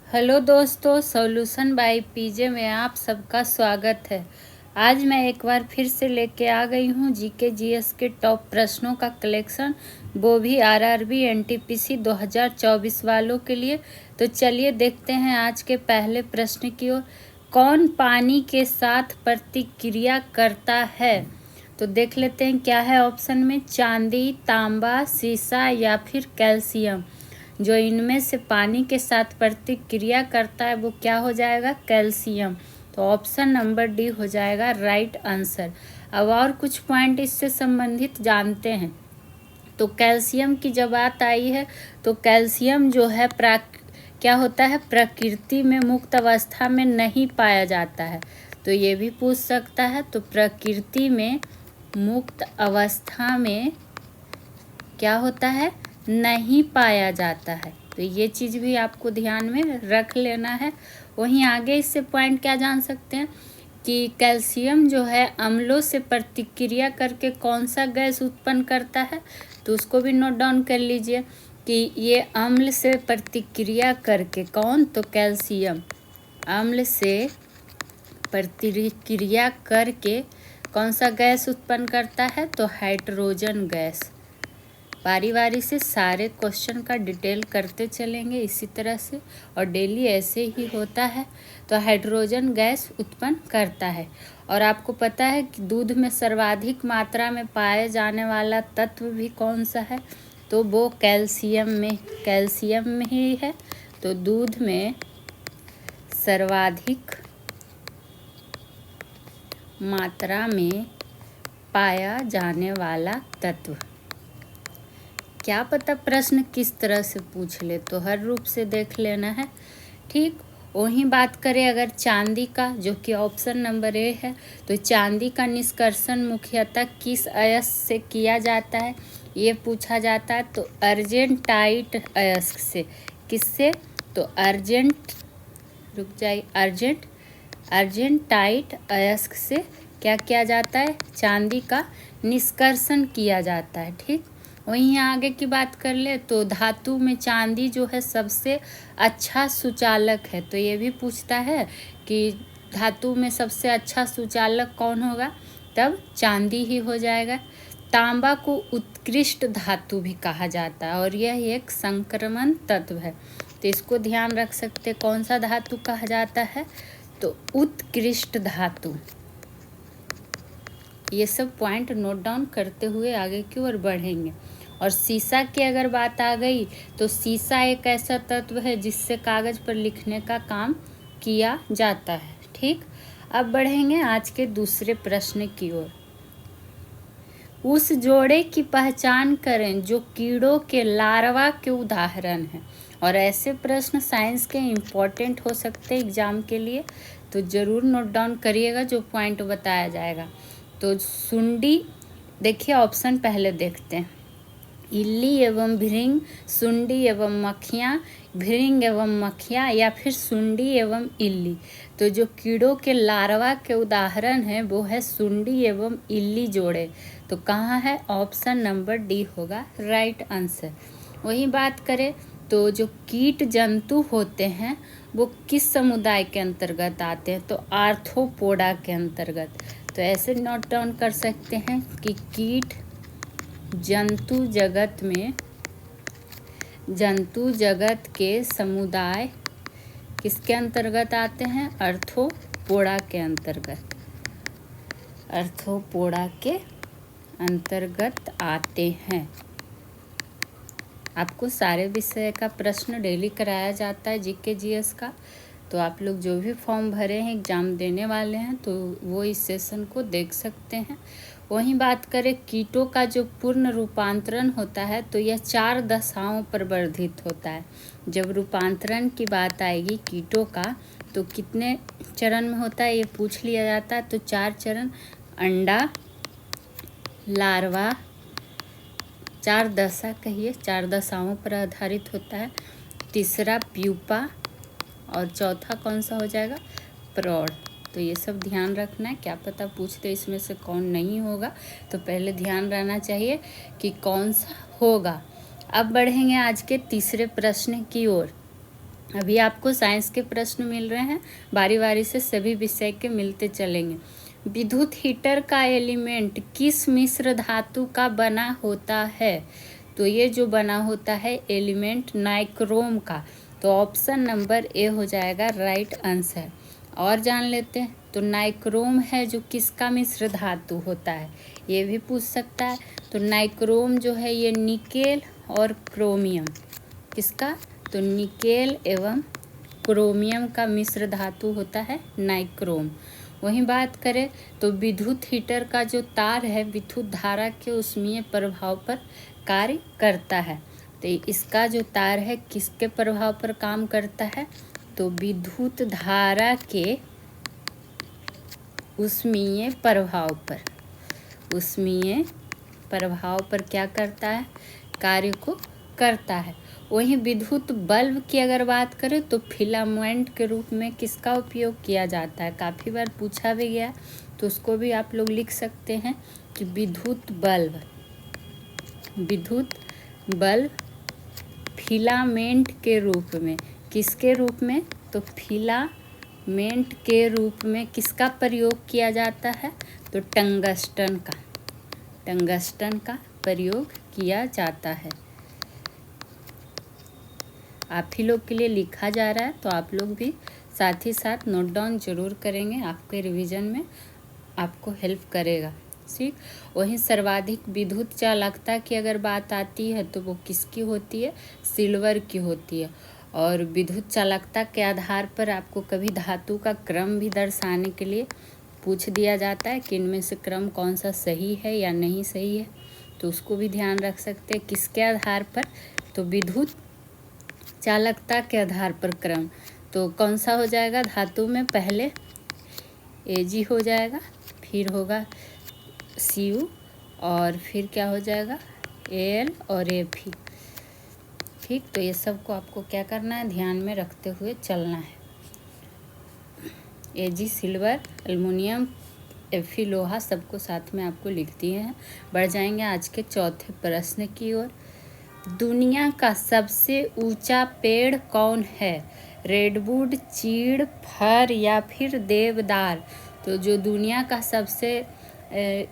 Hello दोस्तों, solution by PJ में आप सबका स्वागत है। आज मैं एक बार फिर से लेके आ गई हूँ जीके जीएस के टॉप प्रश्नों का कलेक्शन, वो भी आरआरबी एनटीपीसी 2024 वालों के लिए। तो चलिए देखते हैं आज के पहले प्रश्न की ओर। कौन पानी के साथ प्रतिक्रिया करता है? तो देख लेते हैं क्या है ऑप्शन में। चांदी, तांबा, सीसा या फिर कैल्शियम। जो इनमें से पानी के साथ प्रतिक्रिया करता है वो क्या हो जाएगा? कैल्शियम। तो ऑप्शन नंबर डी हो जाएगा राइट आंसर। अब और कुछ पॉइंट इससे संबंधित जानते हैं। तो कैल्शियम की जब बात आई है तो कैल्शियम जो है क्या होता है? प्रकृति में मुक्त अवस्था में नहीं पाया जाता है। तो ये भी पूछ सकता है। तो प्रकृति में मुक्त अवस्था में क्या होता है? नहीं पाया जाता है। तो ये चीज़ भी आपको ध्यान में रख लेना है। वहीं आगे इससे पॉइंट क्या जान सकते हैं कि कैल्शियम जो है अम्लों से प्रतिक्रिया करके कौन सा गैस उत्पन्न करता है। तो उसको भी नोट डाउन कर लीजिए कि ये अम्ल से प्रतिक्रिया करके कौन? तो कैल्शियम अम्ल से प्रतिक्रिया करके कौन सा गैस उत्पन्न करता है? तो हाइड्रोजन गैस। बारी बारी से सारे क्वेश्चन का डिटेल करते चलेंगे इसी तरह से, और डेली ऐसे ही होता है। तो हाइड्रोजन गैस उत्पन्न करता है। और आपको पता है कि दूध में सर्वाधिक मात्रा में पाए जाने वाला तत्व भी कौन सा है? तो वो कैल्शियम में ही है। तो दूध में सर्वाधिक मात्रा में पाया जाने वाला तत्व। क्या पता प्रश्न किस तरह से पूछ ले, तो हर रूप से देख लेना है। ठीक। वहीं बात करें अगर चांदी का, जो कि ऑप्शन नंबर ए है, तो चांदी का निष्कर्षण मुख्यतः किस अयस्क से किया जाता है? ये पूछा जाता है। तो अर्जेंटाइट अयस्क से। किससे? तो अर्जेंटाइट अयस्क से क्या किया जाता है? चांदी का निष्कर्षण किया जाता है। ठीक। वहीं आगे की बात कर ले तो धातु में चांदी जो है सबसे अच्छा सुचालक है। तो ये भी पूछता है कि धातु में सबसे अच्छा सुचालक कौन होगा? तब चांदी ही हो जाएगा। तांबा को उत्कृष्ट धातु भी कहा जाता है और यह एक संक्रमण तत्व है। तो इसको ध्यान रख सकते, कौन सा धातु कहा जाता है? तो उत्कृष्ट धातु। ये सब पॉइंट नोट डाउन करते हुए आगे की ओर बढ़ेंगे। और सीसा की अगर बात आ गई तो सीसा एक ऐसा तत्व है जिससे कागज पर लिखने का काम किया जाता है। ठीक। अब बढ़ेंगे आज के दूसरे प्रश्न की ओर। उस जोड़े की पहचान करें जो कीड़ों के लार्वा के उदाहरण हैं। और ऐसे प्रश्न साइंस के इम्पोर्टेंट हो सकते हैं एग्जाम के लिए, तो ज़रूर नोट डाउन करिएगा जो पॉइंट बताया जाएगा। तो सुंडी, देखिए ऑप्शन पहले देखते हैं। इल्ली एवं भृंग, सुंडी एवं मक्खियाँ, भृंग एवं मक्खियाँ, या फिर सुंडी एवं इल्ली। तो जो कीड़ों के लार्वा के उदाहरण हैं वो है सुंडी एवं इल्ली जोड़े। तो कहाँ है? ऑप्शन नंबर डी होगा राइट आंसर। वही बात करें तो जो कीट जंतु होते हैं वो किस समुदाय के अंतर्गत आते हैं? तो आर्थ्रोपोडा के अंतर्गत। तो ऐसे नोट डाउन कर सकते हैं कि कीट जंतु जगत के समुदाय किसके अंतर्गत आते हैं? आर्थ्रोपोडा के अंतर्गत आते हैं। आपको सारे विषय का प्रश्न डेली कराया जाता है जीके जीएस का। तो आप लोग जो भी फॉर्म भरे हैं एग्ज़ाम देने वाले हैं तो वो इस सेशन को देख सकते हैं। वहीं बात करें कीटों का जो पूर्ण रूपांतरण होता है तो यह 4 दशाओं पर वर्धित होता है। जब रूपांतरण की बात आएगी कीटों का तो कितने चरण में होता है ये पूछ लिया जाता है। तो 4 चरण, अंडा, लार्वा, 4 दशा कहिए, 4 दशाओं पर आधारित होता है। तीसरा प्यूपा, और चौथा कौन सा हो जाएगा? प्रौढ़। तो ये सब ध्यान रखना है, क्या पता पूछते इसमें से कौन नहीं होगा। तो पहले ध्यान रहना चाहिए कि कौन सा होगा। अब बढ़ेंगे आज के तीसरे प्रश्न की ओर। अभी आपको साइंस के प्रश्न मिल रहे हैं, बारी बारी से सभी विषय के मिलते चलेंगे। विद्युत हीटर का एलिमेंट किस मिश्र धातु का बना होता है? तो ये जो बना होता है एलिमेंट नाइक्रोम का, तो ऑप्शन नंबर ए हो जाएगा राइट आंसर। और जान लेते हैं, तो नाइक्रोम है जो किसका मिश्र धातु होता है, ये भी पूछ सकता है। तो नाइक्रोम जो है ये निकेल और क्रोमियम, किसका? तो निकेल एवं क्रोमियम का मिश्र धातु होता है नाइक्रोम। वहीं बात करें तो विद्युत हीटर का जो तार है विद्युत धारा के ऊष्मीय प्रभाव पर कार्य करता है। तो इसका जो तार है किसके प्रभाव पर काम करता है? तो विद्युत धारा के ऊष्मीय प्रभाव पर, ऊष्मीय प्रभाव पर क्या करता है? कार्य को करता है। वहीं विद्युत बल्ब की अगर बात करें तो फिलामेंट के रूप में किसका उपयोग किया जाता है? काफ़ी बार पूछा भी गया, तो उसको भी आप लोग लिख सकते हैं कि विद्युत बल्ब फिलामेंट के रूप में, किसके रूप में? तो फिलामेंट के रूप में किसका प्रयोग किया जाता है? तो टंगस्टन का प्रयोग किया जाता है। आप ही लोग के लिए लिखा जा रहा है, तो आप लोग भी साथ ही साथ नोट डाउन जरूर करेंगे, आपके रिवीजन में आपको हेल्प करेगा। ठीक। वहीं सर्वाधिक विद्युत चालकता की अगर बात आती है तो वो किसकी होती है? सिल्वर की होती है। और विद्युत चालकता के आधार पर आपको कभी धातु का क्रम भी दर्शाने के लिए पूछ दिया जाता है कि इनमें से क्रम कौन सा सही है या नहीं सही है, तो उसको भी ध्यान रख सकते हैं। किसके आधार पर? तो विद्युत चालकता के आधार पर क्रम। तो कौन सा हो जाएगा? धातु में पहले Ag हो जाएगा, फिर होगा Cu, और फिर क्या हो जाएगा? Al और Fe। ठीक। तो ये सब को आपको क्या करना है? ध्यान में रखते हुए चलना है। Ag सिल्वर, एल्युमिनियम, Fe लोहा, सबको साथ में आपको लिख दिए हैं। बढ़ जाएंगे आज के चौथे प्रश्न की ओर। दुनिया का सबसे ऊंचा पेड़ कौन है? रेडवुड, चीड़, फर या फिर देवदार? तो जो दुनिया का सबसे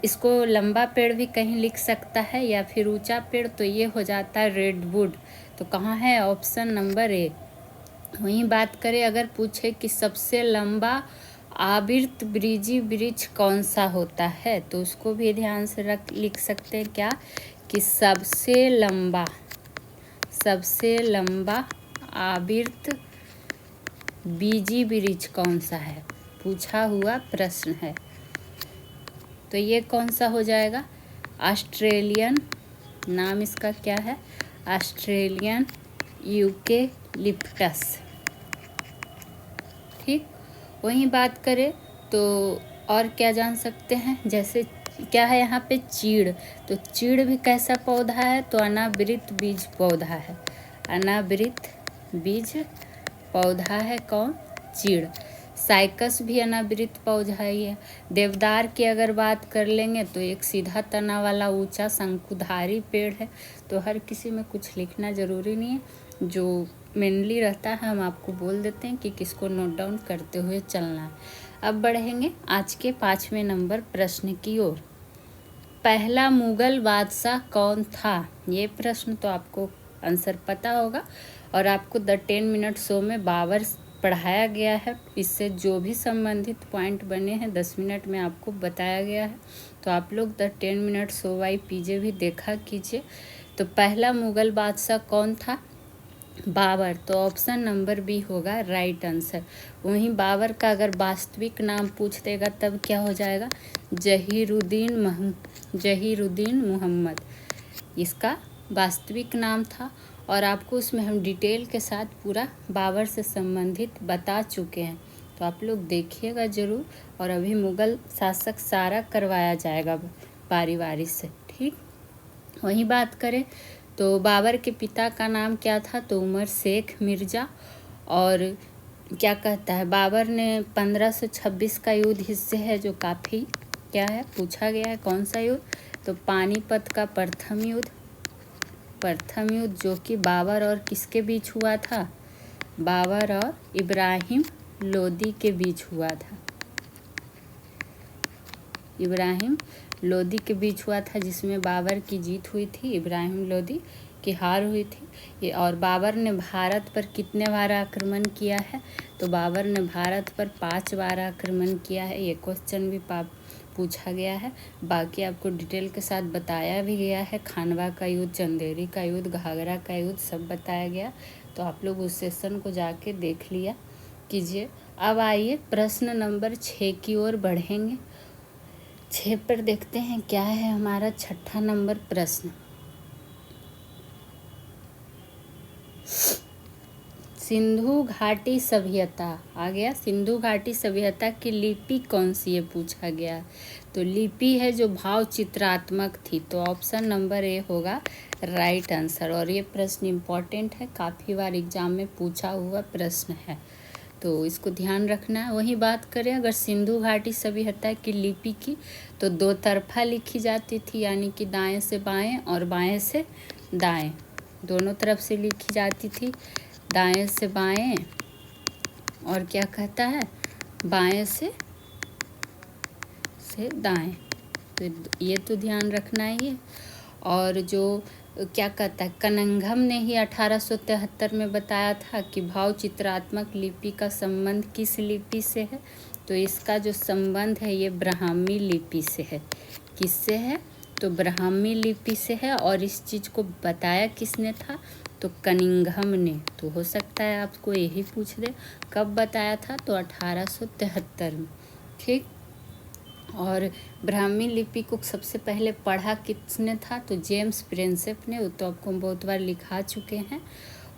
इसको लंबा पेड़ भी कहीं लिख सकता है या फिर ऊंचा पेड़, तो ये हो जाता है रेडवुड। तो कहाँ है? Option number A. वहीं बात करें अगर पूछे कि सबसे लंबा आवृत वृक्षी वृक्ष कौन सा होता है, तो उसको भी ध्यान से लिख सकते हैं क्या? कि सबसे लंबा आवृत बीजी वृक्ष कौन सा है, पूछा हुआ प्रश्न है। तो ये कौन सा हो जाएगा? ऑस्ट्रेलियन, नाम इसका क्या है? Australian eucalyptus. ठीक। वहीं बात करें तो और क्या जान सकते हैं? जैसे क्या है यहाँ पे? चीड़। तो चीड़ भी कैसा पौधा है? तो अनावृत बीज पौधा है। अनावृत बीज पौधा है कौन? चीड़। साइकस भी अनावृत पौधा ही है। देवदार की अगर बात कर लेंगे तो एक सीधा तना वाला ऊंचा शंकुधारी पेड़ है। तो हर किसी में कुछ लिखना ज़रूरी नहीं है, जो मेनली रहता है हम आपको बोल देते हैं कि किसको नोट डाउन करते हुए चलना है। अब बढ़ेंगे आज के 5वें नंबर प्रश्न की ओर। पहला मुगल बादशाह कौन था? ये प्रश्न तो आपको आंसर पता होगा, और आपको द 10 मिनट शो में बाबर पढ़ाया गया है। इससे जो भी संबंधित पॉइंट बने हैं 10 मिनट में आपको बताया गया है। तो आप लोग द 10 मिनट शो बाई पीजे भी देखा कीजिए। तो पहला मुगल बादशाह कौन था? बाबर। तो ऑप्शन नंबर बी होगा राइट आंसर। वहीं बाबर का अगर वास्तविक नाम पूछ देगा तब क्या हो जाएगा? जहीरुद्दीन मोहम्मद इसका वास्तविक नाम था। और आपको उसमें हम डिटेल के साथ पूरा बाबर से संबंधित बता चुके हैं, तो आप लोग देखिएगा ज़रूर। और अभी मुग़ल शासक सारा करवाया जाएगा बारी बारी से। ठीक। वहीं बात करें तो बाबर के पिता का नाम क्या था? तो उमर शेख मिर्ज़ा। और क्या कहता है, बाबर ने 1526 का युद्ध हिस्से है जो काफ़ी क्या है पूछा गया है। कौन सा युद्ध? तो पानीपत का प्रथम युद्ध, जो कि बाबर और किसके बीच हुआ था? बाबर और इब्राहिम लोदी के बीच हुआ था। इब्राहिम लोदी के बीच हुआ था, जिसमें बाबर की जीत हुई थी, इब्राहिम लोदी की हार हुई थी। और बाबर ने भारत पर कितने बार आक्रमण किया है? तो बाबर ने भारत पर 5 बार आक्रमण किया है। ये क्वेश्चन भी पूछा गया है। बाकी आपको डिटेल के साथ बताया भी गया है। खानवा का युद्ध, चंदेरी का युद्ध, घाघरा का युद्ध सब बताया गया। तो आप लोग उस सेशन को जाके देख लिया कीजिए। अब आइए प्रश्न नंबर 6 की ओर बढ़ेंगे। 6 पर देखते हैं क्या है हमारा 6ठा नंबर प्रश्न। सिंधु घाटी सभ्यता आ गया। सिंधु घाटी सभ्यता की लिपि कौन सी है पूछा गया। तो लिपि है जो भाव चित्रात्मक थी। तो ऑप्शन नंबर ए होगा राइट आंसर। और ये प्रश्न इम्पॉर्टेंट है, काफ़ी बार एग्जाम में पूछा हुआ प्रश्न है, तो इसको ध्यान रखना है। वही बात करें अगर सिंधु घाटी सभ्यता की लिपि की, तो 2 तरफा लिखी जाती थी, यानी कि दाएं से बाएं और बाएं से दाएं, दोनों तरफ से लिखी जाती थी। दाएं से बाएं और क्या कहता है, बाएं से दाएं। तो ये तो ध्यान रखना ही है। और जो क्या कहता है, कनिंघम ने ही 1873 में बताया था कि भाव चित्रात्मक लिपि का संबंध किस लिपि से है। तो इसका जो संबंध है ये ब्राह्मी लिपि से है। किससे है? तो ब्राह्मी लिपि से है। और इस चीज़ को बताया किसने था? तो कनिंघम ने। तो हो सकता है आपको यही पूछ दे कब बताया था, तो 1873 में। ठीक। और ब्राह्मी लिपि को सबसे पहले पढ़ा किसने था? तो जेम्स प्रिंसेप ने। वो तो आपको बहुत बार लिखा चुके हैं।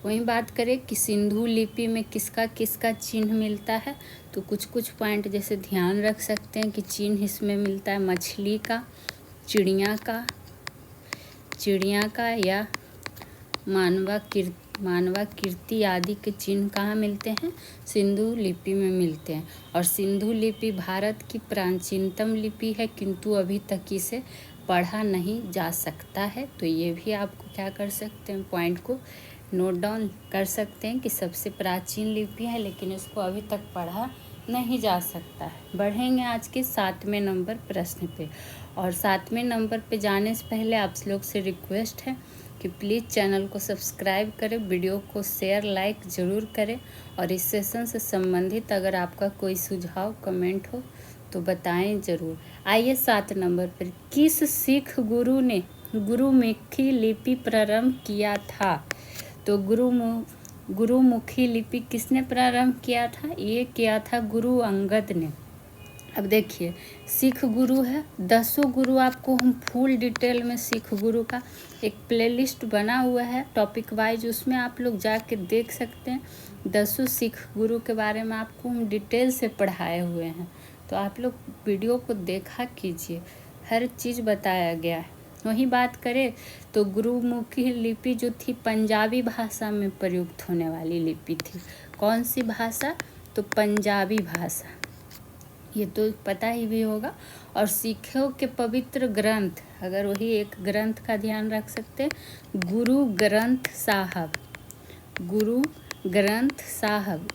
वहीं बात करें कि सिंधु लिपि में किसका किसका चिन्ह मिलता है, तो कुछ कुछ पॉइंट जैसे ध्यान रख सकते हैं कि चिन्ह इसमें मिलता है मछली का, चिड़िया का या मानवा कीर्ति आदि के चिन्ह कहाँ मिलते हैं? सिंधु लिपि में मिलते हैं। और सिंधु लिपि भारत की प्राचीनतम लिपि है, किंतु अभी तक इसे पढ़ा नहीं जा सकता है। तो ये भी आपको क्या कर सकते हैं, पॉइंट को नोट डाउन कर सकते हैं कि सबसे प्राचीन लिपि है, लेकिन इसको अभी तक पढ़ा नहीं जा सकता है। बढ़ेंगे आज के 7वें नंबर प्रश्न पे। और 7वें नंबर पे जाने से पहले आप लोग से रिक्वेस्ट है कि प्लीज़ चैनल को सब्सक्राइब करें, वीडियो को शेयर लाइक ज़रूर करें। और इस सेशन से संबंधित अगर आपका कोई सुझाव कमेंट हो तो बताएं ज़रूर। आइए 7 नंबर पर, किस सिख गुरु ने गुरुमुखी लिपि प्रारंभ किया था? तो गुरुमुखी लिपि किसने प्रारंभ किया था? ये किया था गुरु अंगद ने। अब देखिए, सिख गुरु है, 10 गुरु आपको हम फुल डिटेल में सिख गुरु का एक प्लेलिस्ट बना हुआ है टॉपिक वाइज, उसमें आप लोग जाके देख सकते हैं। 10 सिख गुरु के बारे में आपको हम डिटेल से पढ़ाए हुए हैं, तो आप लोग वीडियो को देखा कीजिए, हर चीज़ बताया गया है। वही बात करें तो गुरुमुखी लिपि जो थी पंजाबी भाषा में प्रयुक्त होने वाली लिपि थी। कौन सी भाषा? तो पंजाबी भाषा, ये तो पता ही भी होगा। और सिखों के पवित्र ग्रंथ, अगर वही एक ग्रंथ का ध्यान रख सकते हैं, गुरु ग्रंथ साहब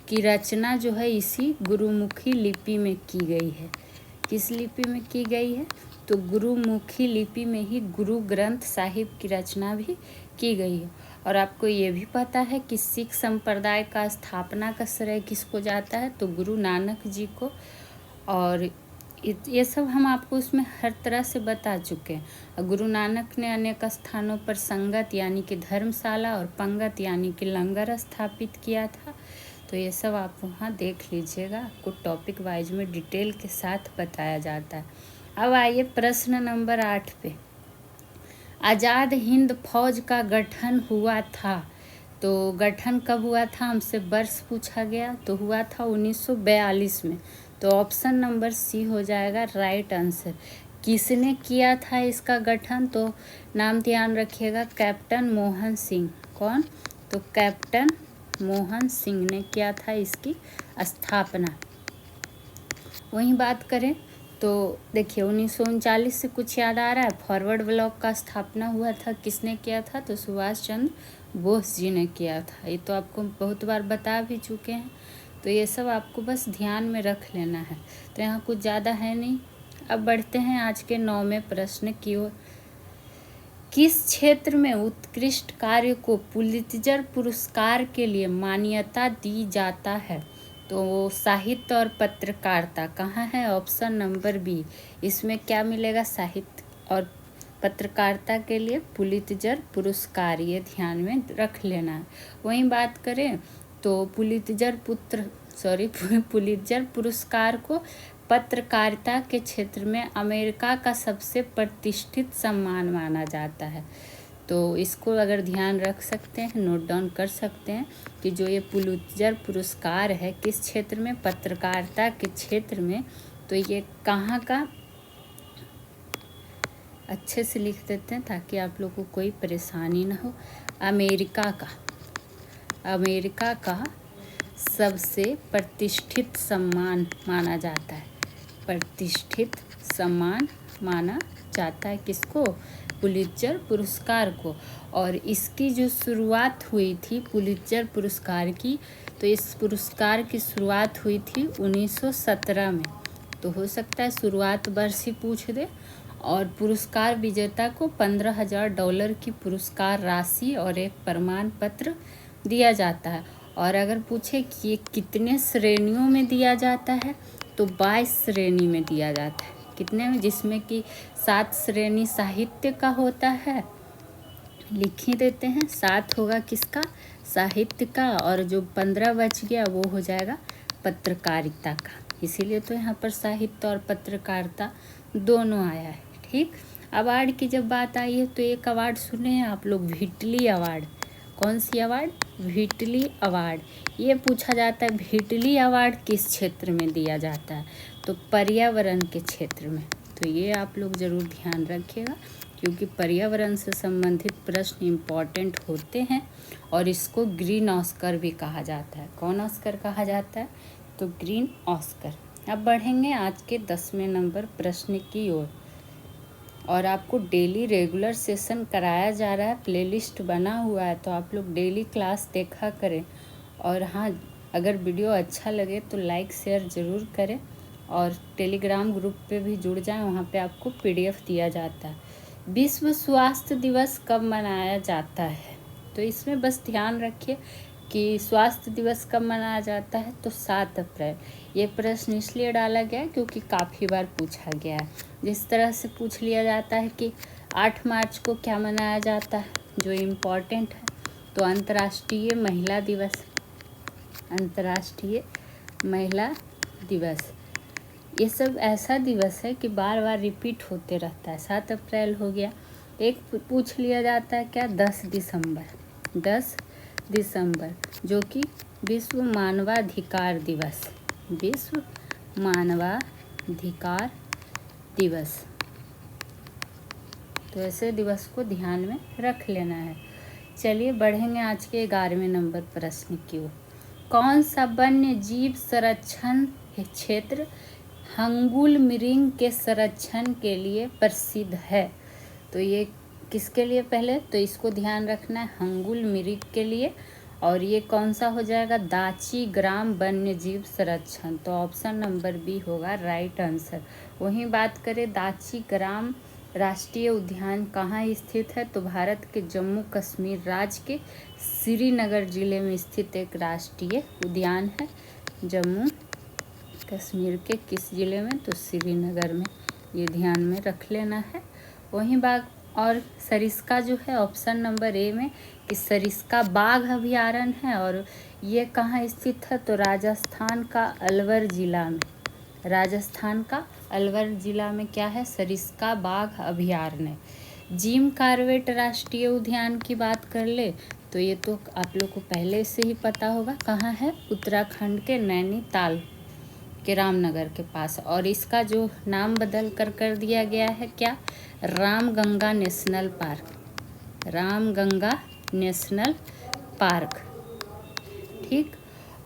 की रचना जो है इसी गुरुमुखी लिपि में की गई है। किस लिपि में की गई है? तो गुरुमुखी लिपि में ही गुरु ग्रंथ साहिब की रचना भी की गई है। और आपको ये भी पता है कि सिख संप्रदाय का स्थापना का श्रेय किसको जाता है? तो गुरु नानक जी को। और ये सब हम आपको उसमें हर तरह से बता चुके हैं। गुरु नानक ने अनेक स्थानों पर संगत यानी कि धर्मशाला और पंगत यानी कि लंगर स्थापित किया था। तो ये सब आप वहाँ देख लीजिएगा, आपको टॉपिक वाइज में डिटेल के साथ बताया जाता है। अब आइए प्रश्न नंबर 8 पे। आज़ाद हिंद फौज का गठन हुआ था। तो गठन कब हुआ था? हमसे वर्ष पूछा गया, तो हुआ था 1942 में। तो ऑप्शन नंबर सी हो जाएगा राइट आंसर। किसने किया था इसका गठन? तो नाम ध्यान रखिएगा, कैप्टन मोहन सिंह। कौन? तो कैप्टन मोहन सिंह ने किया था इसकी स्थापना। वहीं बात करें तो देखिए 1939 से कुछ याद आ रहा है, फॉरवर्ड ब्लॉक का स्थापना हुआ था, किसने किया था? तो सुभाष चंद्र बोस जी ने किया था। ये तो आपको बहुत बार बता भी चुके हैं, तो ये सब आपको बस ध्यान में रख लेना है। तो यहाँ कुछ ज़्यादा है नहीं। अब बढ़ते हैं आज के 9वें प्रश्न की ओर। किस क्षेत्र में उत्कृष्ट कार्य को पुलित्जर पुरस्कार के लिए मान्यता दी जाता है? तो साहित्य और पत्रकारिता कहाँ है? Option number B. इसमें क्या मिलेगा? साहित्य और पत्रकारिता के लिए पुलित्जर पुरस्कार, ये ध्यान में रख लेना है। वहीं बात करें तो पुलित्जर पुरस्कार को पत्रकारिता के क्षेत्र में अमेरिका का सबसे प्रतिष्ठित सम्मान माना जाता है। तो इसको अगर ध्यान रख सकते हैं, नोट डाउन कर सकते हैं कि जो ये पुलित्जर पुरस्कार है किस क्षेत्र में? पत्रकारिता के क्षेत्र में। तो ये कहाँ का, अच्छे से लिख देते हैं ताकि आप लोगों को कोई परेशानी ना हो। अमेरिका का सबसे प्रतिष्ठित सम्मान माना जाता है। प्रतिष्ठित सम्मान माना जाता है किसको? पुलित्जर पुरस्कार को। और इसकी जो शुरुआत हुई थी पुलित्जर पुरस्कार की, तो इस पुरस्कार की शुरुआत हुई थी 1917 में। तो हो सकता है शुरुआत वर्ष ही पूछ दे। और पुरस्कार विजेता को $15,000 की पुरस्कार राशि और एक प्रमाण पत्र दिया जाता है। और अगर पूछे कि ये कितने श्रेणियों में दिया जाता है, तो 22 श्रेणी में दिया जाता है। कितने में? जिसमें कि 7 श्रेणी साहित्य का होता है, लिख ही देते हैं। 7 होगा किसका? साहित्य का। और जो 15 बच गया वो हो जाएगा पत्रकारिता का। इसीलिए तो यहाँ पर साहित्य और पत्रकारिता दोनों आया है। ठीक, अवार्ड की जब बात आई है तो एक अवार्ड सुने हैं आप लोग, व्हिटली अवार्ड। कौन सी अवार्ड? Whitley award. ये पूछा जाता है व्हिटली अवार्ड किस क्षेत्र में दिया जाता है? तो पर्यावरण के क्षेत्र में। तो ये आप लोग ज़रूर ध्यान रखिएगा, क्योंकि पर्यावरण से संबंधित प्रश्न इम्पॉर्टेंट होते हैं। और इसको ग्रीन ऑस्कर भी कहा जाता है। कौन ऑस्कर कहा जाता है? तो ग्रीन ऑस्कर। अब बढ़ेंगे आज के 10वें नंबर प्रश्न की ओर। और आपको डेली रेगुलर सेशन कराया जा रहा है, प्लेलिस्ट बना हुआ है, तो आप लोग डेली क्लास देखा करें। और हाँ, अगर वीडियो अच्छा लगे तो लाइक शेयर ज़रूर करें। और टेलीग्राम ग्रुप पे भी जुड़ जाएं, वहाँ पे आपको PDF दिया जाता है। विश्व स्वास्थ्य दिवस कब मनाया जाता है? तो इसमें बस ध्यान रखिए कि स्वास्थ्य दिवस कब मनाया जाता है, तो 7 अप्रैल। ये प्रश्न इसलिए डाला गया क्योंकि काफ़ी बार पूछा गया है। जिस तरह से पूछ लिया जाता है कि 8 मार्च को क्या मनाया जाता है, जो इम्पोर्टेंट है, तो अंतर्राष्ट्रीय महिला दिवस। अंतर्राष्ट्रीय महिला दिवस। ये सब ऐसा दिवस है कि बार बार रिपीट होते रहता है। 7 अप्रैल हो गया। एक पूछ लिया जाता है क्या? 10 दिसंबर। 10 दिसंबर जो कि विश्व मानवाधिकार दिवस। विश्व मानवाधिकार दिवस। तो ऐसे दिवस को ध्यान में रख लेना है। चलिए बढ़ेंगे आज के 11वें नंबर प्रश्न की ओर। कौन सा वन्य जीव संरक्षण क्षेत्र हंगुल मिरिंग के संरक्षण के लिए प्रसिद्ध है? तो ये किसके लिए? पहले तो इसको ध्यान रखना है, हंगुल मिरिंग के लिए। और ये कौन सा हो जाएगा? दाची ग्राम वन्य जीव संरक्षण। तो ऑप्शन नंबर बी होगा राइट आंसर। वहीं बात करें दाची ग्राम राष्ट्रीय उद्यान कहाँ स्थित है, तो भारत के जम्मू कश्मीर राज्य के श्रीनगर जिले में स्थित एक राष्ट्रीय उद्यान है। जम्मू कश्मीर के किस जिले में? तो श्रीनगर में। ये ध्यान में रख लेना है। वहीं बात और सरिस्का जो है ऑप्शन नंबर ए में कि सरिस्का बाघ अभयारण्य है। और ये कहाँ स्थित है? तो राजस्थान का अलवर जिला में। राजस्थान का अलवर जिला में क्या है? सरिस्का बाघ अभयारण्य। जिम कॉर्बेट राष्ट्रीय उद्यान की बात कर ले तो ये तो आप लोग को पहले से ही पता होगा। कहाँ है? उत्तराखंड के नैनीताल के रामनगर के पास। और इसका जो नाम बदल कर दिया गया है क्या? Ramganga national park. Ramganga national park. ठीक।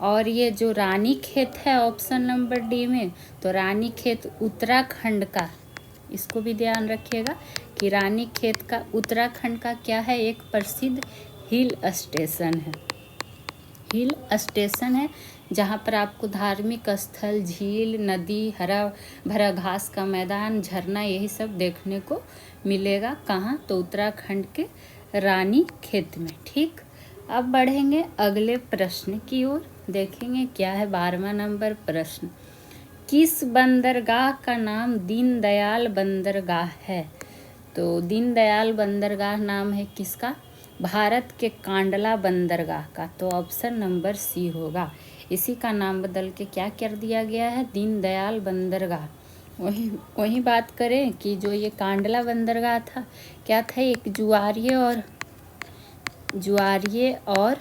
और ये जो रानीखेत है ऑप्शन नंबर डी में, तो रानीखेत उत्तराखंड का, इसको भी ध्यान रखिएगा कि रानीखेत का उत्तराखंड का क्या है? एक प्रसिद्ध हिल स्टेशन है। हिल स्टेशन है जहाँ पर आपको धार्मिक स्थल, झील, नदी, हरा भरा घास का मैदान, झरना, यही सब देखने को मिलेगा। कहाँ? तो उत्तराखंड के रानी खेत में। ठीक, अब बढ़ेंगे अगले प्रश्न की ओर। देखेंगे क्या है 12वां नंबर प्रश्न। किस बंदरगाह का नाम दीनदयाल बंदरगाह है? तो दीनदयाल बंदरगाह नाम है किसका? भारत के कांडला बंदरगाह का। तो ऑप्शन नंबर सी होगा। इसी का नाम बदल के क्या कर दिया गया है? दीनदयाल बंदरगाह। वही बात करें कि जो ये कांडला बंदरगाह था, क्या था? एक जुआरिये और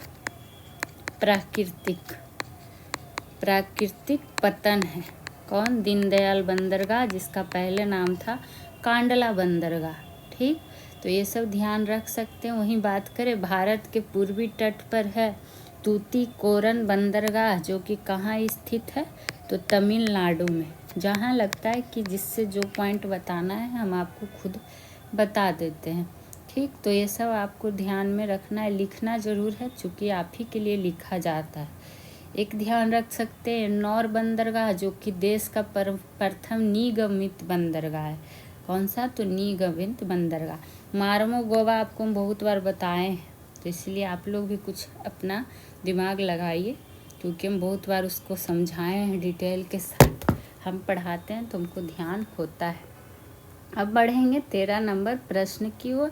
प्राकृतिक पतन है। कौन? दीनदयाल बंदरगाह, जिसका पहले नाम था कांडला बंदरगाह। ठीक, तो ये सब ध्यान रख सकते हैं। वहीं बात करें, भारत के पूर्वी तट पर है तूतीकोरन बंदरगाह, जो कि कहाँ स्थित है? तो तमिलनाडु में। जहाँ लगता है कि जिससे जो पॉइंट बताना है हम आपको खुद बता देते हैं। ठीक, तो ये सब आपको ध्यान में रखना है, लिखना ज़रूर है, चूँकि आप ही के लिए लिखा जाता है। एक ध्यान रख सकते हैं एन्नौर बंदरगाह, जो कि देश का प्रथम निगमित बंदरगाह है। कौन सा? तो निगमित बंदरगाह। मार्मो गोवा आपको हम बहुत बार बताए हैं, तो इसलिए आप लोग भी कुछ अपना दिमाग लगाइए, क्योंकि हम बहुत बार उसको समझाए हैं डिटेल के साथ। हम पढ़ाते हैं तो हमको ध्यान होता है। अब बढ़ेंगे 13 नंबर प्रश्न की ओर।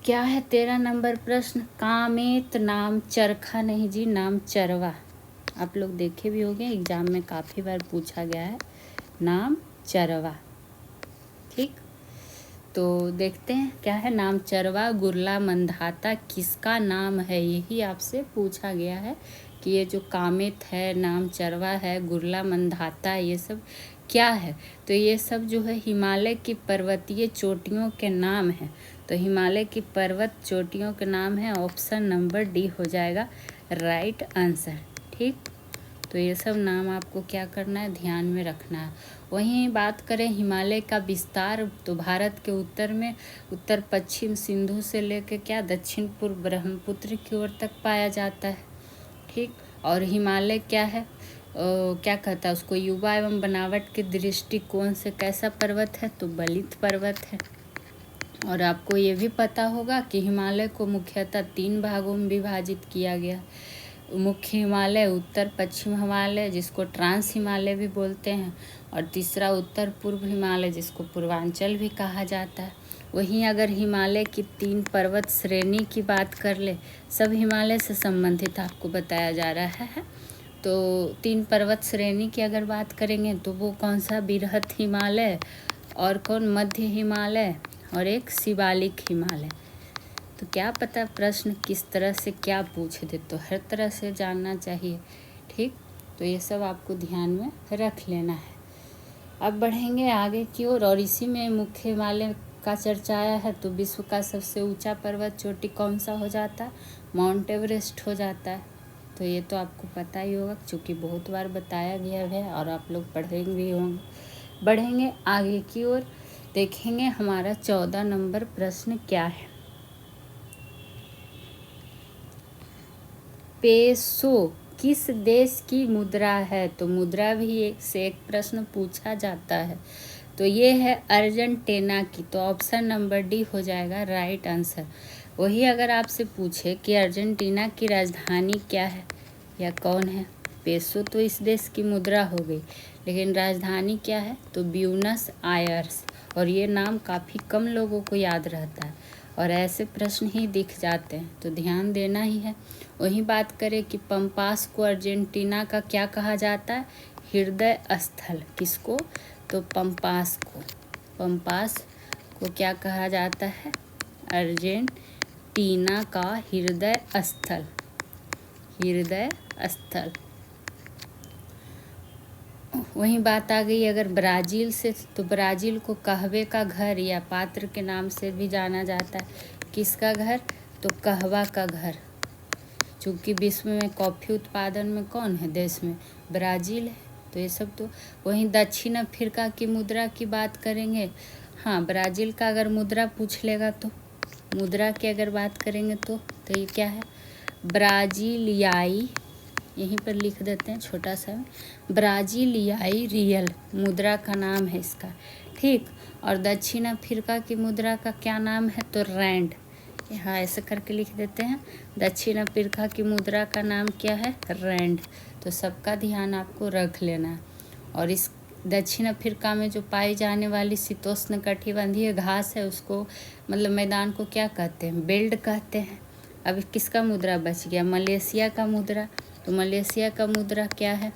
क्या है 13 नंबर प्रश्न? कामेत नाम चरखा नहीं जी, नाम चरवा। आप लोग देखे भी होंगे, एग्जाम में काफ़ी बार पूछा गया है नाम चरवा। ठीक, तो देखते हैं क्या है। नाम चरवा गुरला मंधाता किसका नाम है? यही आपसे पूछा गया है कि ये जो कामेत है, नाम चरवा है, गुरला मंधाता, ये सब क्या है? तो ये सब जो है हिमालय की पर्वतीय चोटियों के नाम हैं। तो हिमालय की पर्वत चोटियों के नाम है। ऑप्शन नंबर डी हो जाएगा राइट आंसर। ठीक, तो ये सब नाम आपको क्या करना है? ध्यान में रखना है। वहीं बात करें हिमालय का विस्तार, तो भारत के उत्तर में उत्तर पश्चिम सिंधु से लेकर क्या दक्षिण पूर्व ब्रह्मपुत्र की ओर तक पाया जाता है। ठीक, और हिमालय क्या है? क्या कहता है उसको? युवा एवं बनावट के दृष्टिकोण से कैसा पर्वत है? तो बलित पर्वत है। और आपको ये भी पता होगा कि हिमालय को मुख्यतः 3 भागों में विभाजित किया गया। मुख्य हिमालय, उत्तर पश्चिम हिमालय, जिसको ट्रांस हिमालय भी बोलते हैं, और तीसरा उत्तर पूर्व हिमालय, जिसको पूर्वांचल भी कहा जाता है। वहीं अगर हिमालय की 3 पर्वत श्रेणी की बात कर ले, सब हिमालय से संबंधित आपको बताया जा रहा है। तो 3 पर्वत श्रेणी की अगर बात करेंगे तो वो कौन सा? बृहत हिमालय, और कौन? मध्य हिमालय, और एक शिवालिक हिमालय। तो क्या पता प्रश्न किस तरह से क्या पूछ दे, तो हर तरह से जानना चाहिए। ठीक, तो ये सब आपको ध्यान में रख लेना है। अब बढ़ेंगे आगे की ओर, और इसी में मुख्य हिमालय का चर्चा आया है। तो विश्व का सबसे ऊंचा पर्वत चोटी कौन सा हो जाता है? माउंट एवरेस्ट हो जाता है। तो ये तो आपको पता ही होगा, क्योंकि बहुत बार बताया गया है और आप लोग पढ़े भी होंगे। बढ़ेंगे आगे की ओर, देखेंगे हमारा 14 नंबर प्रश्न क्या है। पेसो किस देश की मुद्रा है? तो मुद्रा भी एक से एक प्रश्न पूछा जाता है। तो ये है अर्जेंटीना की। तो ऑप्शन नंबर डी हो जाएगा राइट आंसर। वही अगर आपसे पूछे कि अर्जेंटीना की राजधानी क्या है या कौन है? पेसो तो इस देश की मुद्रा हो गई, लेकिन राजधानी क्या है? तो ब्यूनस आयर्स। और ये नाम काफ़ी कम लोगों को याद रहता है, और ऐसे प्रश्न ही दिख जाते हैं, तो ध्यान देना ही है। वहीं बात करें कि पंपास को अर्जेंटीना का क्या कहा जाता है? हृदय स्थल। किसको? तो पंपास को क्या कहा जाता है? अर्जेंटीना का हृदय स्थल। वहीं बात आ गई अगर ब्राज़ील से, तो ब्राज़ील को कहवे का घर या पात्र के नाम से भी जाना जाता है। किसका घर? तो कहवा का घर। चूँकि विश्व में कॉफ़ी उत्पादन में कौन है देश में? ब्राज़ील है। तो ये सब तो। वहीं दक्षिण अफ्रीका की मुद्रा की बात करेंगे। हाँ, ब्राज़ील का अगर मुद्रा पूछ लेगा तो मुद्रा की अगर बात करेंगे तो ये क्या है, ब्राजीलियाई, यहीं पर लिख देते हैं छोटा सा, ब्राजीलियाई रियल मुद्रा का नाम है इसका, ठीक। और दक्षिण अफ्रीका की मुद्रा का क्या नाम है, तो रैंड, यहाँ ऐसे करके लिख देते हैं। दक्षिण अफ्रीका की मुद्रा का नाम क्या है, रैंड। तो सबका ध्यान आपको रख लेना है। और इस दक्षिण अफ्रीका में जो पाई जाने वाली शीतोष्ण कटिबंधीय घास है उसको मतलब मैदान को क्या कहते हैं, बेल्ट कहते हैं। अब किसका मुद्रा बच गया, मलेशिया का मुद्रा। तो मलेशिया का मुद्रा क्या है,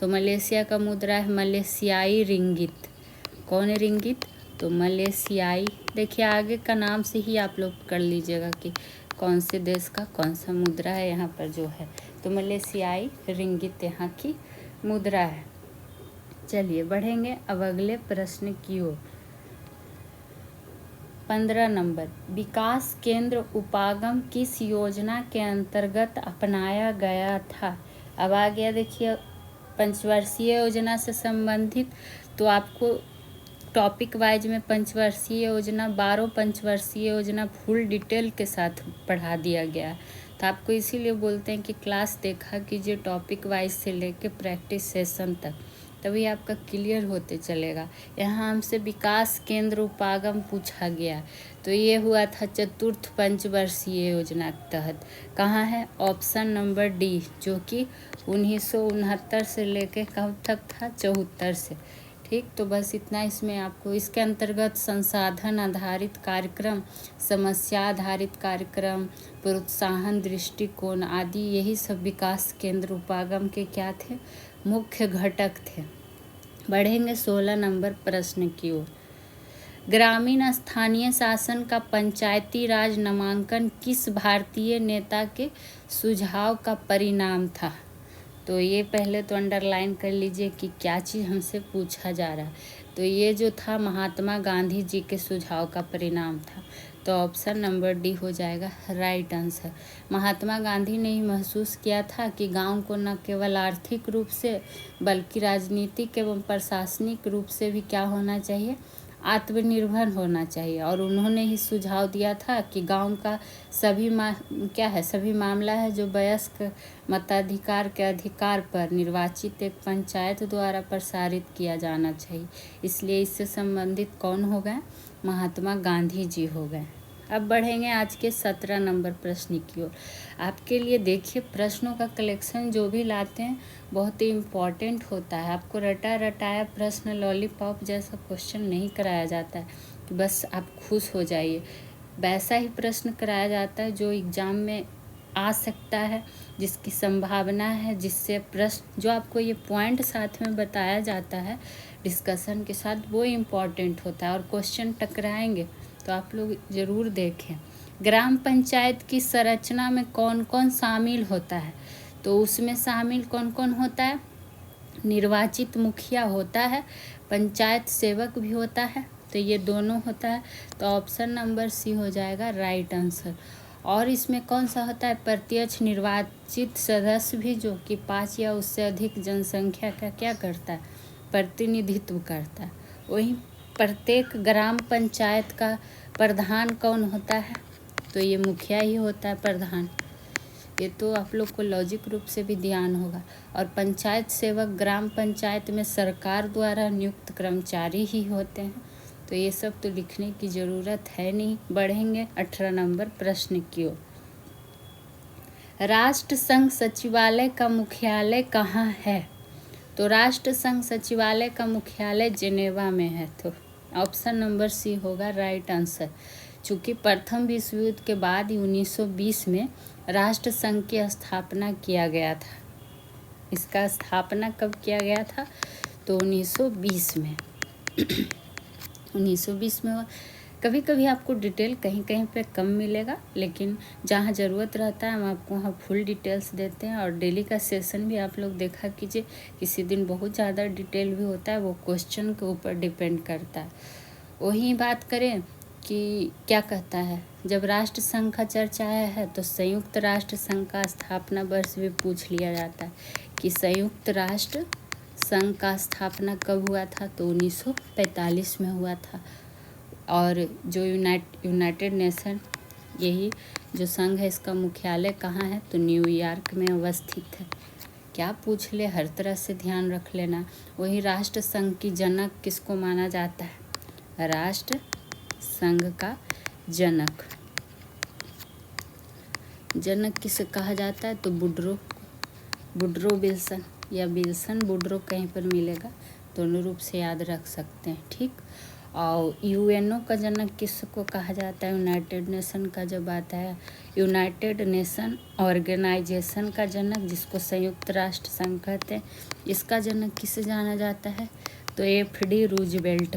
तो मलेशिया का मुद्रा है मलेशियाई रिंगित। कौन है रिंगित, तो मलेशियाई। देखिए आगे का नाम से ही आप लोग कर लीजिएगा कि कौन से देश का कौन सा मुद्रा है यहाँ पर जो है, तो मलेशियाई रिंगित यहाँ की मुद्रा है। चलिए बढ़ेंगे अब अगले प्रश्न की ओर। 15 नंबर, विकास केंद्र उपागम किस योजना के अंतर्गत अपनाया गया था। अब आ गया देखिए पंचवर्षीय योजना से संबंधित, तो आपको टॉपिक वाइज में पंचवर्षीय योजना 12 पंचवर्षीय योजना फुल डिटेल के साथ पढ़ा दिया गया है। तो आपको इसीलिए बोलते हैं कि क्लास देखा कीजिए टॉपिक वाइज से लेके प्रैक्टिस सेशन तक, तभी आपका क्लियर होते चलेगा। यहाँ हमसे विकास केंद्र उपागम पूछा गया, तो ये हुआ था चतुर्थ पंचवर्षीय योजना के तहत। कहाँ है, ऑप्शन नंबर डी, जो कि 1969 से लेके कब तक था, 74 से, ठीक। तो बस इतना इसमें आपको, इसके अंतर्गत संसाधन आधारित कार्यक्रम, समस्या आधारित कार्यक्रम, प्रोत्साहन दृष्टिकोण आदि, यही सब विकास केंद्र उपागम के क्या थे, मुख्य घटक थे। बढ़ेंगे 16 नंबर प्रश्न की ओर। ग्रामीण स्थानीय शासन का पंचायती राज नामांकन किस भारतीय नेता के सुझाव का परिणाम था। तो ये पहले तो अंडरलाइन कर लीजिए कि क्या चीज़ हमसे पूछा जा रहा है। तो ये जो था महात्मा गांधी जी के सुझाव का परिणाम था, तो ऑप्शन नंबर डी हो जाएगा राइट आंसर। महात्मा गांधी ने ही महसूस किया था कि गांव को न केवल आर्थिक रूप से बल्कि राजनीतिक एवं प्रशासनिक रूप से भी क्या होना चाहिए, आत्मनिर्भर होना चाहिए। और उन्होंने ही सुझाव दिया था कि गांव का सभी मामला है जो वयस्क मताधिकार के अधिकार पर निर्वाचित एक पंचायत द्वारा प्रसारित किया जाना चाहिए। इसलिए इससे संबंधित कौन हो गए, महात्मा गांधी जी हो गए। अब बढ़ेंगे आज के 17 नंबर प्रश्न की ओर। आपके लिए देखिए प्रश्नों का कलेक्शन जो भी लाते हैं बहुत ही इम्पॉर्टेंट होता है। आपको रटा रटाया प्रश्न लॉलीपॉप जैसा क्वेश्चन नहीं कराया जाता है कि बस आप खुश हो जाइए। वैसा ही प्रश्न कराया जाता है जो एग्ज़ाम में आ सकता है, जिसकी संभावना है, जिससे प्रश्न जो आपको ये पॉइंट साथ में बताया जाता है डिस्कशन के साथ, वो इम्पॉर्टेंट होता है। और क्वेश्चन टकराएंगे तो आप लोग ज़रूर देखें। ग्राम पंचायत की संरचना में कौन कौन शामिल होता है, तो उसमें शामिल कौन कौन होता है, निर्वाचित मुखिया होता है, पंचायत सेवक भी होता है, तो ये दोनों होता है। तो ऑप्शन नंबर सी हो जाएगा राइट आंसर। और इसमें कौन सा होता है, प्रत्यक्ष निर्वाचित सदस्य भी, जो कि 5 या उससे अधिक जनसंख्या का क्या करता है, प्रतिनिधित्व करता है। वहीं प्रत्येक ग्राम पंचायत का प्रधान कौन होता है, तो ये मुखिया ही होता है प्रधान। ये तो आप लोग को लॉजिक रूप से भी ध्यान होगा। और पंचायत सेवक ग्राम पंचायत में सरकार द्वारा नियुक्त कर्मचारी ही होते हैं। तो ये सब तो लिखने की ज़रूरत है नहीं। बढ़ेंगे 18 नंबर प्रश्न की ओर। राष्ट्र संघ सचिवालय का मुख्यालय कहाँ है, तो राष्ट्र संघ सचिवालय का मुख्यालय जेनेवा में है। तो ऑप्शन नंबर सी होगा राइट आंसर। चूँकि प्रथम विश्व युद्ध के बाद ही 1920 में राष्ट्र संघ की स्थापना किया गया था। इसका स्थापना कब किया गया था, तो 1920 में 1920 में हुआ। कभी कभी आपको डिटेल कहीं कहीं पे कम मिलेगा, लेकिन जहाँ ज़रूरत रहता है हम आपको वहाँ फुल डिटेल्स देते हैं। और डेली का सेशन भी आप लोग देखा कीजिए, किसी दिन बहुत ज़्यादा डिटेल भी होता है, वो क्वेश्चन के ऊपर डिपेंड करता है। वही बात करें कि क्या कहता है, जब राष्ट्र संघ का चर्चा है तो संयुक्त राष्ट्र संघ का स्थापना वर्ष भी पूछ लिया जाता है कि संयुक्त राष्ट्र संघ का स्थापना कब हुआ था, तो 1945 में हुआ था। और जो यूनाइटेड नेशन यही जो संघ है इसका मुख्यालय कहाँ है, तो न्यूयॉर्क में अवस्थित है। क्या पूछ ले हर तरह से ध्यान रख लेना। वही राष्ट्र संघ की जनक किसको माना जाता है, राष्ट्र संघ का जनक किसे कहा जाता है, तो वुडरो विल्सन या विल्सन वुडरो कहीं पर मिलेगा, दोनों रूप से याद रख सकते हैं। ठीक। और यूएनओ का जनक किसको कहा जाता है, यूनाइटेड नेशन का जब आता है, यूनाइटेड नेशन ऑर्गेनाइजेशन का जनक जिसको संयुक्त राष्ट्र संघ कहते हैं, इसका जनक किसे जाना जाता है, तो एफ.डी. रूजवेल्ट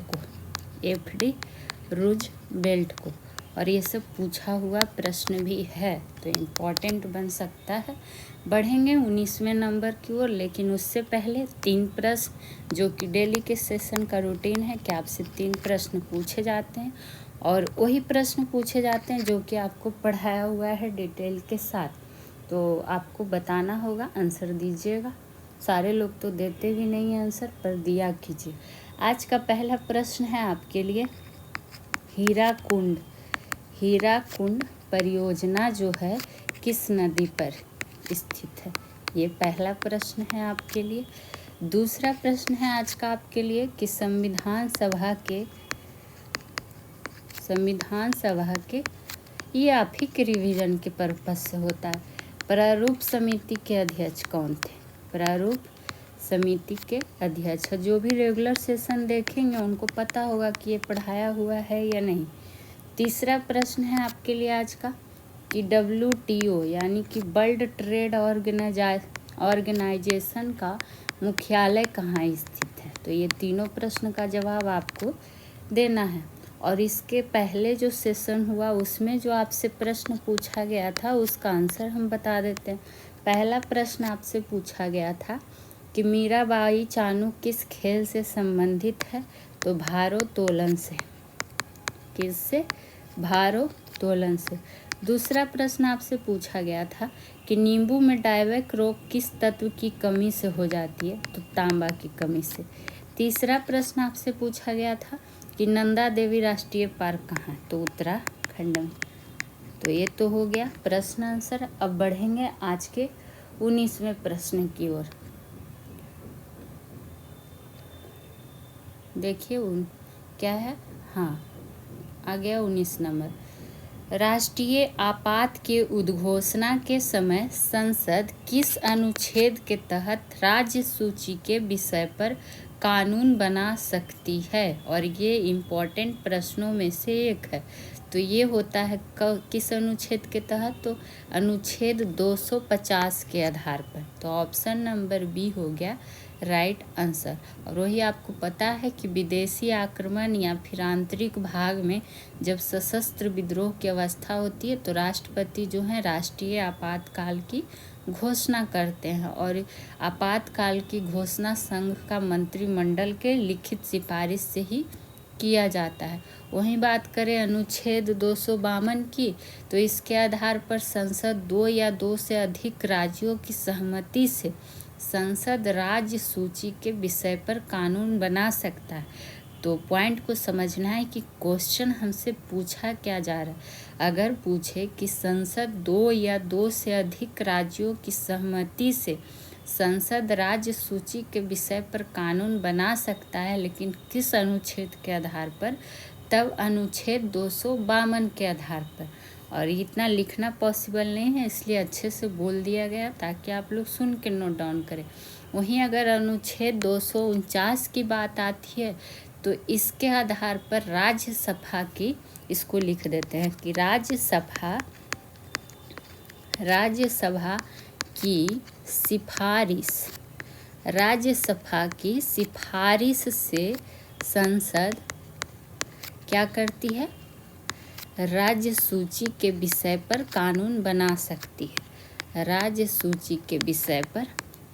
को। और ये सब पूछा हुआ प्रश्न भी है, तो इम्पॉर्टेंट बन सकता है। बढ़ेंगे 19वें नंबर की ओर, लेकिन उससे पहले 3 प्रश्न जो कि डेली के सेशन का रूटीन है कि आपसे 3 प्रश्न पूछे जाते हैं और वही प्रश्न पूछे जाते हैं जो कि आपको पढ़ाया हुआ है डिटेल के साथ, तो आपको बताना होगा, आंसर दीजिएगा। सारे लोग तो देते भी नहीं हैं आंसर, पर दिया कीजिए। आज का पहला प्रश्न है आपके लिए, हीराकुंड परियोजना जो है किस नदी पर स्थित है, ये पहला प्रश्न है आपके लिए। दूसरा प्रश्न है आज का आपके लिए कि संविधान सभा के ये आप ही के रिवीजन के पर्पस से होता है, प्रारूप समिति के अध्यक्ष कौन थे, प्रारूप समिति के अध्यक्ष। जो भी रेगुलर सेशन देखेंगे उनको पता होगा कि ये पढ़ाया हुआ है या नहीं। तीसरा प्रश्न है आपके लिए आज का कि WTO यानी कि वर्ल्ड ट्रेड ऑर्गेनाइजेशन का मुख्यालय कहाँ स्थित है, तो ये तीनों प्रश्न का जवाब आपको देना है। और इसके पहले जो सेशन हुआ उसमें जो आपसे प्रश्न पूछा गया था उसका आंसर हम बता देते हैं। पहला प्रश्न आपसे पूछा गया था कि मीराबाई चानू किस खेल से संबंधित है, तो भारोत्तोलन से। किससे, भारोत्तोलन से। दूसरा प्रश्न आपसे पूछा गया था कि नींबू में डायवैक रोग किस तत्व की कमी से हो जाती है, तो तांबा की कमी से। तीसरा प्रश्न आपसे पूछा गया था कि नंदा देवी राष्ट्रीय पार्क कहाँ है, तो उत्तराखंड में। तो ये तो हो गया प्रश्न आंसर। अब बढ़ेंगे आज के 19वें प्रश्न की ओर। देखिए क्या है, हाँ आ गया 19 नंबर। राष्ट्रीय आपात के उद्घोषणा के समय संसद किस अनुच्छेद के तहत राज्य सूची के विषय पर कानून बना सकती है, और ये इम्पॉर्टेंट प्रश्नों में से एक है। तो ये होता है किस अनुच्छेद के तहत, तो अनुच्छेद 250 के आधार पर। तो ऑप्शन नंबर बी हो गया राइट आंसर। और वही आपको पता है कि विदेशी आक्रमण या फिर आंतरिक भाग में जब सशस्त्र विद्रोह की अवस्था होती है तो राष्ट्रपति जो है राष्ट्रीय आपातकाल की घोषणा करते हैं, और आपातकाल की घोषणा संघ का मंत्रिमंडल के लिखित सिफारिश से ही किया जाता है। वहीं बात करें अनुच्छेद 252 की, तो इसके आधार पर संसद 2 या 2 से अधिक राज्यों की सहमति से संसद राज्य सूची के विषय पर कानून बना सकता है। तो पॉइंट को समझना है कि क्वेश्चन हमसे पूछा क्या जा रहा है। अगर पूछे कि संसद 2 या 2 से अधिक राज्यों की सहमति से संसद राज्य सूची के विषय पर कानून बना सकता है, लेकिन किस अनुच्छेद के आधार पर, तब अनुच्छेद 252 के आधार पर। और इतना लिखना पॉसिबल नहीं है, इसलिए अच्छे से बोल दिया गया ताकि आप लोग सुन के नोट डाउन करें। वहीं अगर अनुच्छेद 249 की बात आती है तो इसके आधार पर राज्यसभा की, इसको लिख देते हैं कि राज्यसभा की सिफारिश से संसद क्या करती है, राज्य सूची के विषय पर कानून बना सकती है। राज्य सूची के विषय पर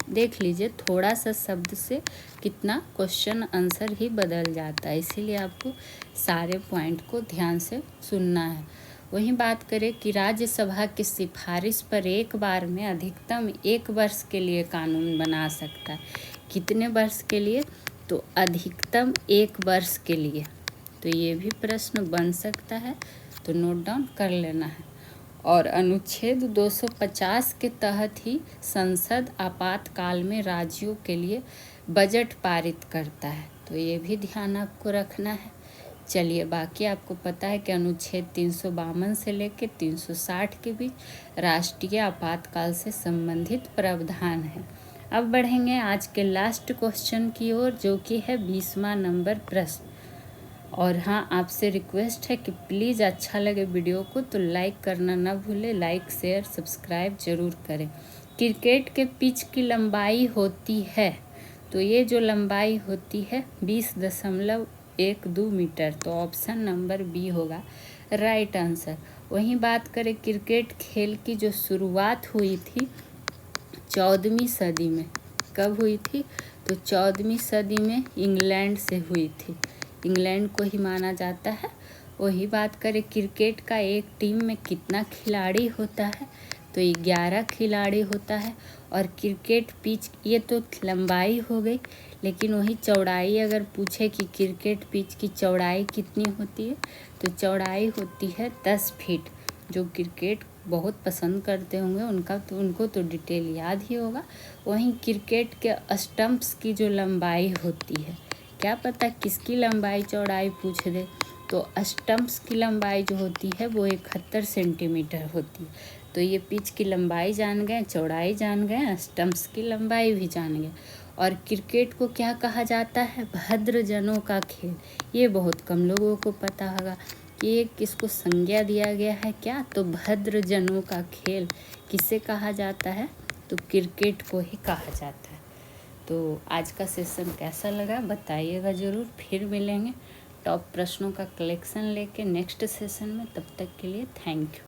देख लीजिए, थोड़ा सा शब्द से कितना क्वेश्चन आंसर ही बदल जाता है, इसीलिए आपको सारे पॉइंट को ध्यान से सुनना है। वहीं बात करें कि राज्यसभा की सिफारिश पर एक बार में अधिकतम 1 वर्ष के लिए कानून बना सकता है। कितने वर्ष के लिए, तो अधिकतम 1 वर्ष के लिए। तो ये भी प्रश्न बन सकता है, तो नोट डाउन कर लेना है। और अनुच्छेद 250 के तहत ही संसद आपातकाल में राज्यों के लिए बजट पारित करता है, तो ये भी ध्यान आपको रखना है। चलिए, बाकी आपको पता है कि अनुच्छेद 352 से लेकर 360 के बीच राष्ट्रीय आपातकाल से संबंधित प्रावधान है। अब बढ़ेंगे आज के लास्ट क्वेश्चन की ओर, जो कि है 20वां नंबर प्रश्न। और हाँ, आपसे रिक्वेस्ट है कि प्लीज़ अच्छा लगे वीडियो को तो लाइक करना ना भूले, लाइक शेयर सब्सक्राइब जरूर करें। क्रिकेट के पिच की लंबाई होती है, तो ये जो लंबाई होती है 20.12 मीटर, तो ऑप्शन नंबर बी होगा राइट आंसर। वहीं बात करें क्रिकेट खेल की जो शुरुआत हुई थी 14वीं सदी में, कब हुई थी? तो 14वीं सदी में इंग्लैंड से हुई थी, इंग्लैंड को ही माना जाता है। वही बात करें क्रिकेट का एक टीम में कितना खिलाड़ी होता है, तो 11 खिलाड़ी होता है। और क्रिकेट पिच, ये तो लंबाई हो गई, लेकिन वही चौड़ाई अगर पूछे कि क्रिकेट पिच की चौड़ाई कितनी होती है, तो चौड़ाई होती है 10 फीट। जो क्रिकेट बहुत पसंद करते होंगे उनको तो डिटेल याद ही होगा। वहीं क्रिकेट के स्टंप्स की जो लंबाई होती है, क्या पता किसकी लंबाई चौड़ाई पूछ दे, तो स्टंप्स की लंबाई जो होती है वो 71 सेंटीमीटर होती है। तो ये पिच की लंबाई जान गए, चौड़ाई जान गए, स्टंप्स की लंबाई भी जान गए। और क्रिकेट को क्या कहा जाता है? भद्रजनों का खेल। ये बहुत कम लोगों को पता होगा कि ये किसको संज्ञा दिया गया है, क्या? तो भद्रजनों का खेल किसे कहा जाता है? तो क्रिकेट को ही कहा जाता है। तो आज का सेशन कैसा लगा बताइएगा ज़रूर। फिर मिलेंगे टॉप प्रश्नों का कलेक्शन लेके नेक्स्ट सेशन में। तब तक के लिए थैंक यू।